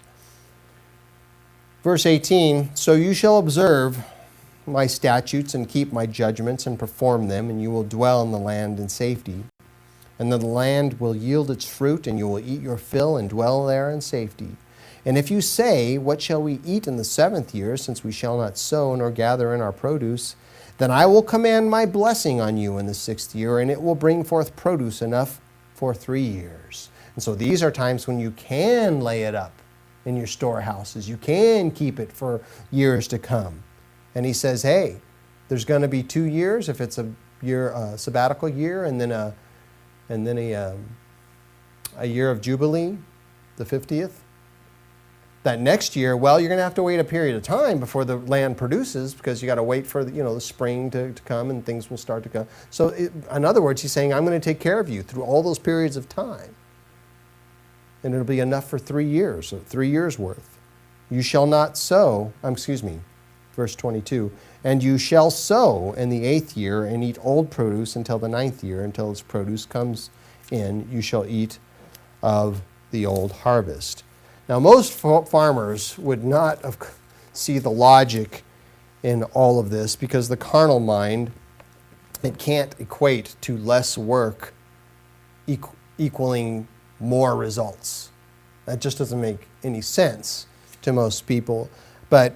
Verse 18, so you shall observe my statutes and keep my judgments and perform them, and you will dwell in the land in safety. And the land will yield its fruit, and you will eat your fill and dwell there in safety. And if you say, what shall we eat in the 7th year, since we shall not sow nor gather in our produce, then I will command my blessing on you in the 6th year, and it will bring forth produce enough for 3 years. And so these are times when you can lay it up in your storehouses. You can keep it for years to come. And he says, hey, there's going to be 2 years if it's a year, sabbatical year, and then a year of Jubilee, the 50th. That next year, well, you're going to have to wait a period of time before the land produces, because you got to wait for the spring to come, and things will start to come. So in other words, he's saying, I'm going to take care of you through all those periods of time. And it'll be enough for 3 years, so 3 years worth. You shall not sow, verse 22, and you shall sow in the 8th year and eat old produce until the 9th year, until its produce comes in, you shall eat of the old harvest. Now, most farmers would not see the logic in all of this, because the carnal mind, it can't equate to less work equaling more results. That just doesn't make any sense to most people. But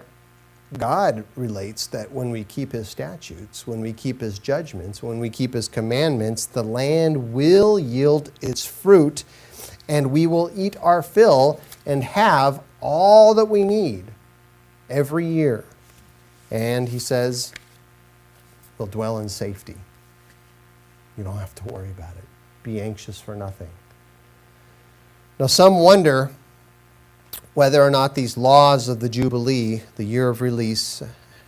God relates that when we keep his statutes, when we keep his judgments, when we keep his commandments, the land will yield its fruit, and we will eat our fill and have all that we need every year. And he says, we'll dwell in safety. You don't have to worry about it. Be anxious for nothing. Now, some wonder whether or not these laws of the Jubilee, the year of release,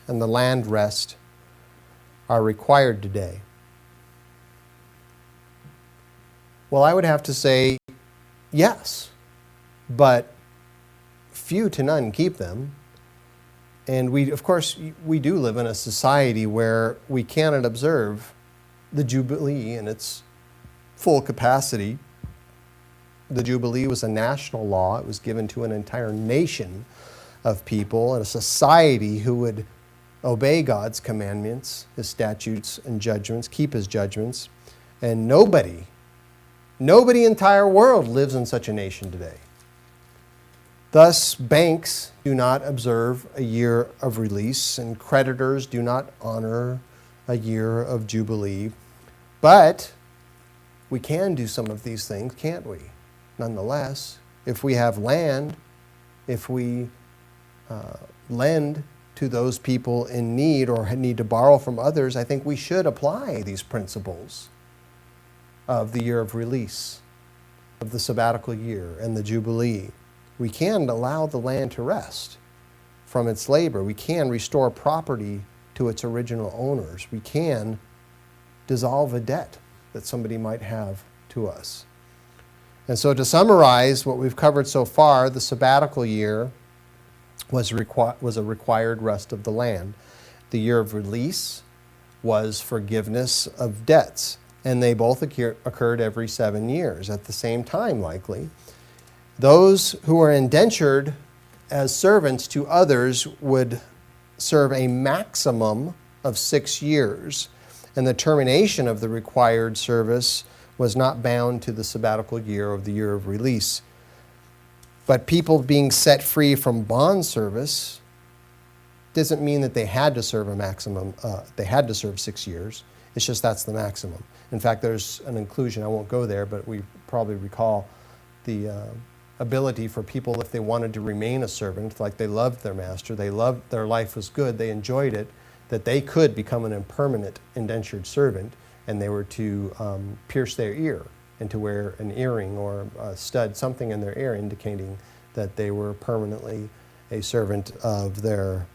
and the land rest are required today. Well, I would have to say yes, but few to none keep them. And of course, we do live in a society where we cannot observe the Jubilee in its full capacity. The Jubilee was a national law. It was given to an entire nation of people and a society who would obey God's commandments, his statutes and judgments, keep his judgments. And nobody in the entire world lives in such a nation today. Thus, banks do not observe a year of release, and creditors do not honor a year of Jubilee. But we can do some of these things, can't we? Nonetheless, if we have land, if we lend to those people in need or need to borrow from others, I think we should apply these principles of the year of release, of the sabbatical year and the Jubilee. We can allow the land to rest from its labor. We can restore property to its original owners. We can dissolve a debt that somebody might have to us. And so to summarize what we've covered so far, the sabbatical year was a required rest of the land. The year of release was forgiveness of debts, and they both occurred every 7 years at the same time, likely. Those who were indentured as servants to others would serve a maximum of 6 years, and the termination of the required service was not bound to the sabbatical year of the year of release. But people being set free from bond service doesn't mean that they had to serve a maximum, they had to serve 6 years. It's just that's the maximum. In fact, there's an inclusion, I won't go there, but we probably recall the ability for people, if they wanted to remain a servant, like they loved their master, their life was good, they enjoyed it, that they could become an impermanent indentured servant, and they were to pierce their ear and to wear an earring or a stud, something in their ear indicating that they were permanently a servant of their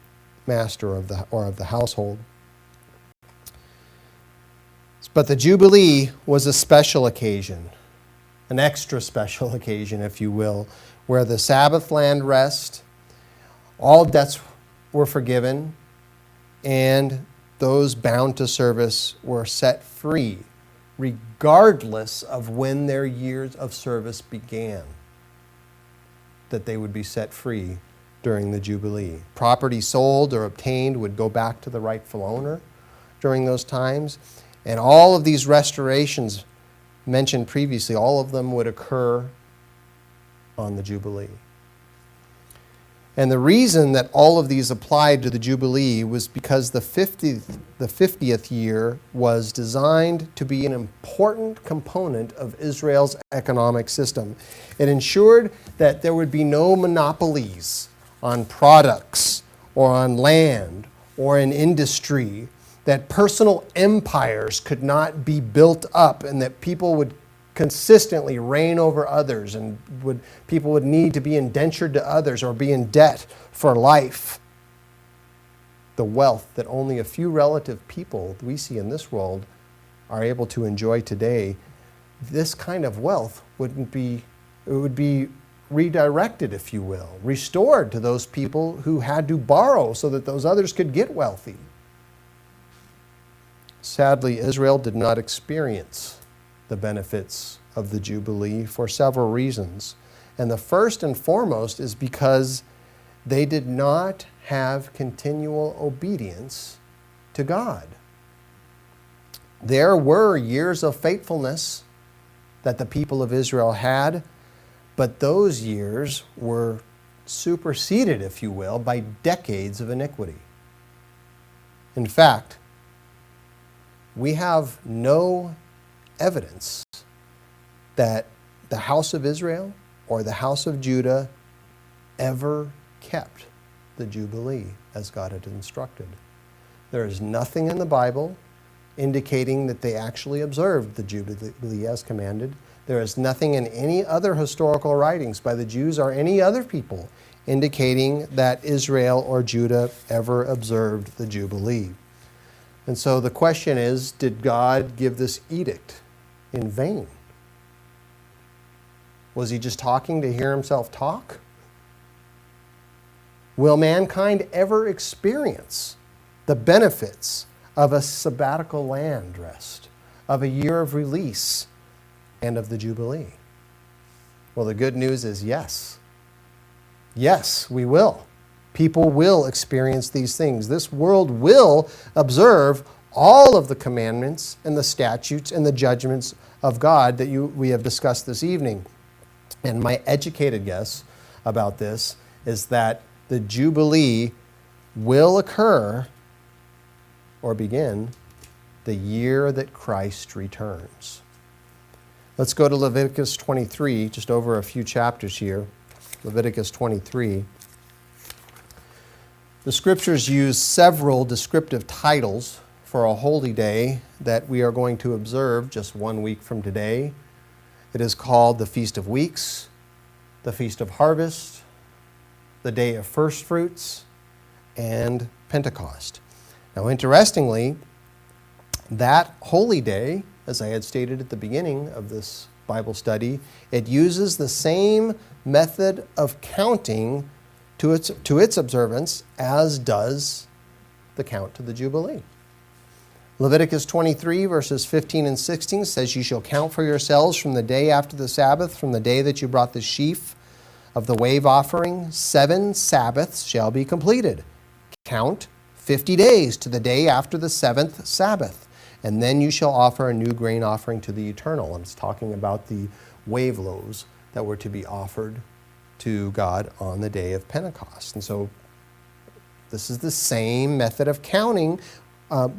master or of the household. But the Jubilee was a special occasion, an extra special occasion, if you will, where the Sabbath land rest, all debts were forgiven, and those bound to service were set free, regardless of when their years of service began, that they would be set free during the Jubilee. Property sold or obtained would go back to the rightful owner during those times. And all of these restorations mentioned previously, all of them would occur on the Jubilee. And the reason that all of these applied to the Jubilee was because the 50th year was designed to be an important component of Israel's economic system. It ensured that there would be no monopolies on products or on land or in industry, that personal empires could not be built up, and that people would consistently reign over others, and people would need to be indentured to others or be in debt for life. The wealth that only a few relative people we see in this world are able to enjoy today, this kind of wealth would be redirected, if you will, restored to those people who had to borrow so that those others could get wealthy. Sadly, Israel did not experience the benefits of the Jubilee for several reasons. And the first and foremost is because they did not have continual obedience to God. There were years of faithfulness that the people of Israel had, but those years were superseded, if you will, by decades of iniquity. In fact, we have no evidence that the house of Israel or the house of Judah ever kept the Jubilee as God had instructed. There is nothing in the Bible indicating that they actually observed the Jubilee as commanded. There is nothing in any other historical writings by the Jews or any other people indicating that Israel or Judah ever observed the Jubilee. And so the question is, did God give this edict in vain? Was he just talking to hear himself talk? Will mankind ever experience the benefits of a sabbatical land rest, of a year of release, and of the Jubilee? Well, the good news is yes. Yes, we will. People will experience these things. This world will observe all of the commandments and the statutes and the judgments of God that we have discussed this evening. And my educated guess about this is that the Jubilee will occur or begin the year that Christ returns. Let's go to Leviticus 23, just over a few chapters here. Leviticus 23. The scriptures use several descriptive titles for a holy day that we are going to observe just 1 week from today. It is called the Feast of Weeks, the Feast of Harvest, the Day of First Fruits, and Pentecost. Now, interestingly, that holy day, as I had stated at the beginning of this Bible study, it uses the same method of counting to its observance as does the count to the Jubilee. Leviticus 23, verses 15 and 16 says, "You shall count for yourselves from the day after the Sabbath, from the day that you brought the sheaf of the wave offering, 7 Sabbaths shall be completed. Count 50 days to the day after the 7th Sabbath. And then you shall offer a new grain offering to the Eternal." And it's talking about the wave loaves that were to be offered to God on the day of Pentecost. And so this is the same method of counting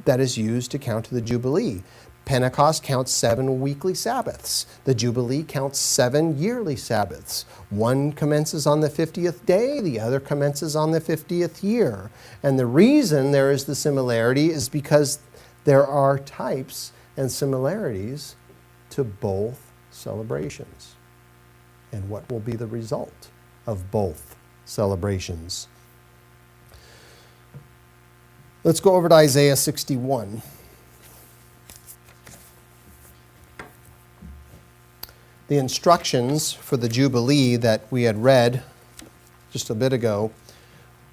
that is used to count to the Jubilee. Pentecost counts 7 weekly Sabbaths. The Jubilee counts 7 yearly Sabbaths. One commences on the 50th day, the other commences on the 50th year. And the reason there is the similarity is because there are types and similarities to both celebrations. And what will be the result of both celebrations? Let's go over to Isaiah 61. The instructions for the Jubilee that we had read just a bit ago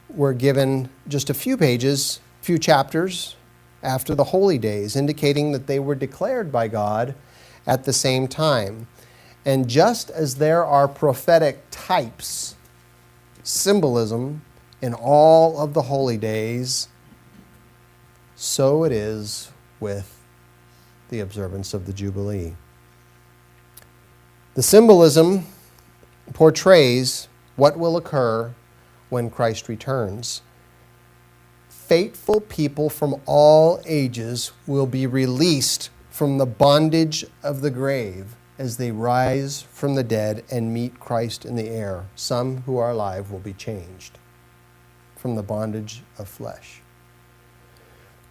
were given just a few pages, few chapters after the holy days, indicating that they were declared by God at the same time. And just as there are prophetic types, symbolism in all of the holy days, so it is with the observance of the Jubilee. The symbolism portrays what will occur when Christ returns. Faithful people from all ages will be released from the bondage of the grave as they rise from the dead and meet Christ in the air. Some who are alive will be changed from the bondage of flesh.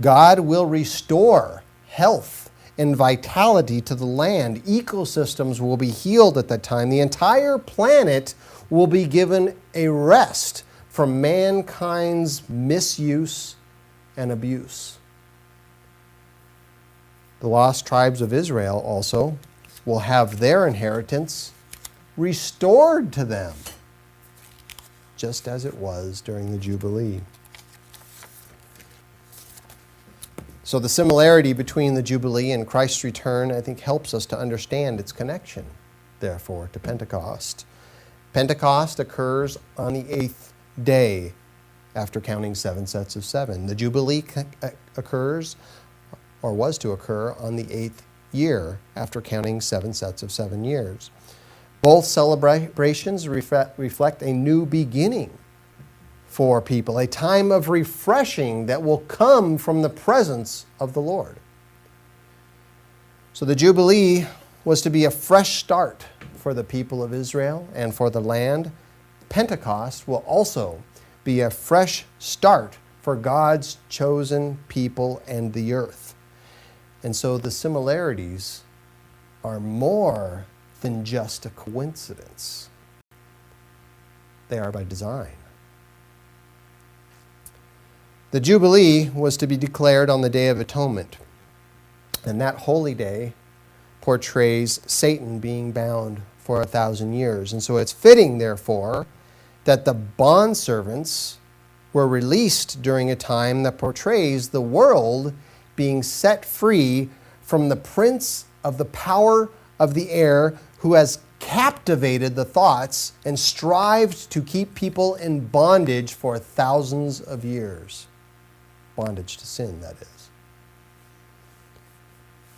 God will restore health and vitality to the land. Ecosystems will be healed at that time. The entire planet will be given a rest from mankind's misuse and abuse. The lost tribes of Israel also will have their inheritance restored to them, just as it was during the Jubilee. So the similarity between the Jubilee and Christ's return, I think, helps us to understand its connection, therefore, to Pentecost. Pentecost occurs on the 8th day after counting 7 sets of 7. The Jubilee occurs, or was to occur, on the 8th year after counting 7 sets of 7 years. Both celebrations reflect a new beginning for people, a time of refreshing that will come from the presence of the Lord. So the Jubilee was to be a fresh start for the people of Israel and for the land. Pentecost will also be a fresh start for God's chosen people and the earth. And so the similarities are more than just a coincidence. They are by design. The Jubilee was to be declared on the Day of Atonement, and that holy day portrays Satan being bound for 1,000 years. And so it's fitting, therefore, that the bondservants were released during a time that portrays the world being set free from the prince of the power of the air who has captivated the thoughts and strived to keep people in bondage for thousands of years. Bondage to sin, that is.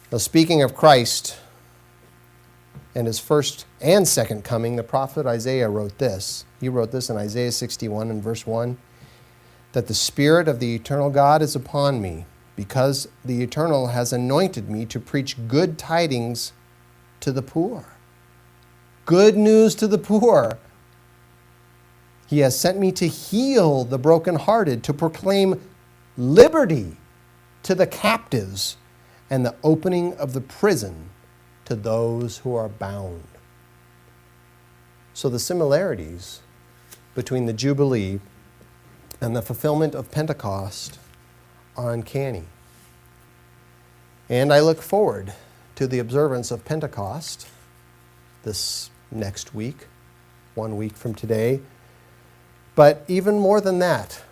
Now, speaking of Christ and his first and second coming, the prophet Isaiah wrote this. He wrote this in Isaiah 61 and verse 1, that the Spirit of the eternal God is upon me, because the Eternal has anointed me to preach good tidings to the poor. Good news to the poor. He has sent me to heal the brokenhearted, to proclaim liberty to the captives, and the opening of the prison to those who are bound. So the similarities between the Jubilee and the fulfillment of Pentecost are uncanny. And I look forward to the observance of Pentecost this next week, 1 week from today. But even more than that,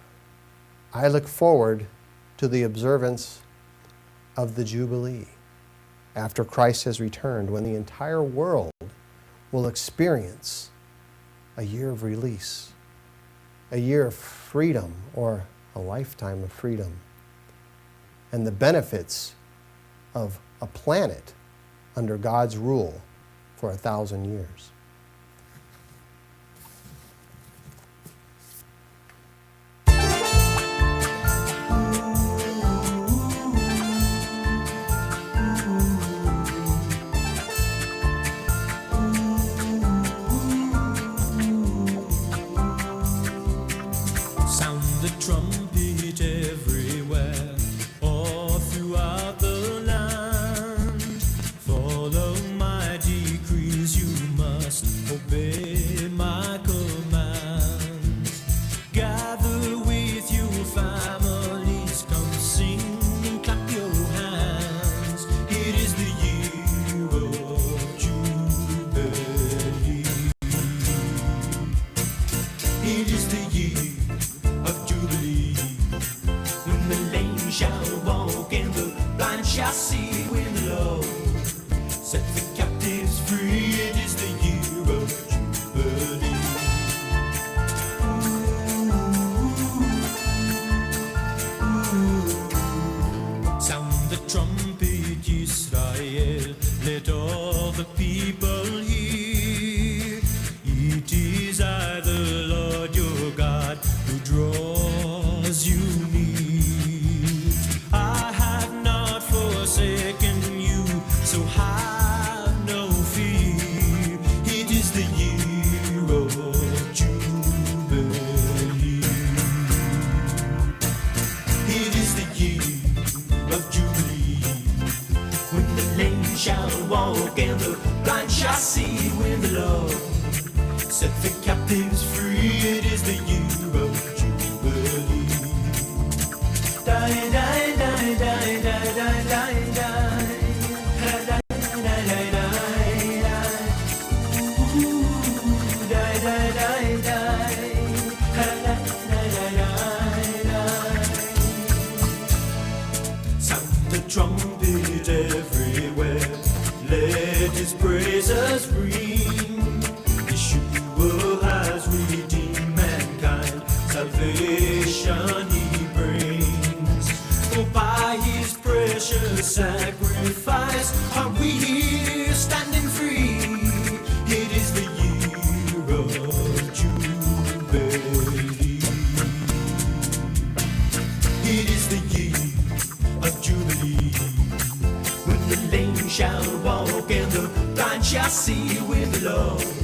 I look forward to the observance of the Jubilee after Christ has returned, when the entire world will experience a year of release, a year of freedom, or a lifetime of freedom, and the benefits of a planet under God's rule for 1,000 years. Trumpet everywhere, all throughout the land. Follow my decree. set the captives free. It is the year of Jubilee. Die, die, die, die, die, die, die, die. Die, die, die, die, die. Ooh, die, die, die, die. Die, die, die, die. Sound the trumpet everywhere. Let his praises ring. Yeshua has redeemed mankind. Salvation he brings. For by his precious sacrifice are we here standing free. It is the year of Jubilee. It is the year of Jubilee. When the lame shall walk and the blind shall see with love.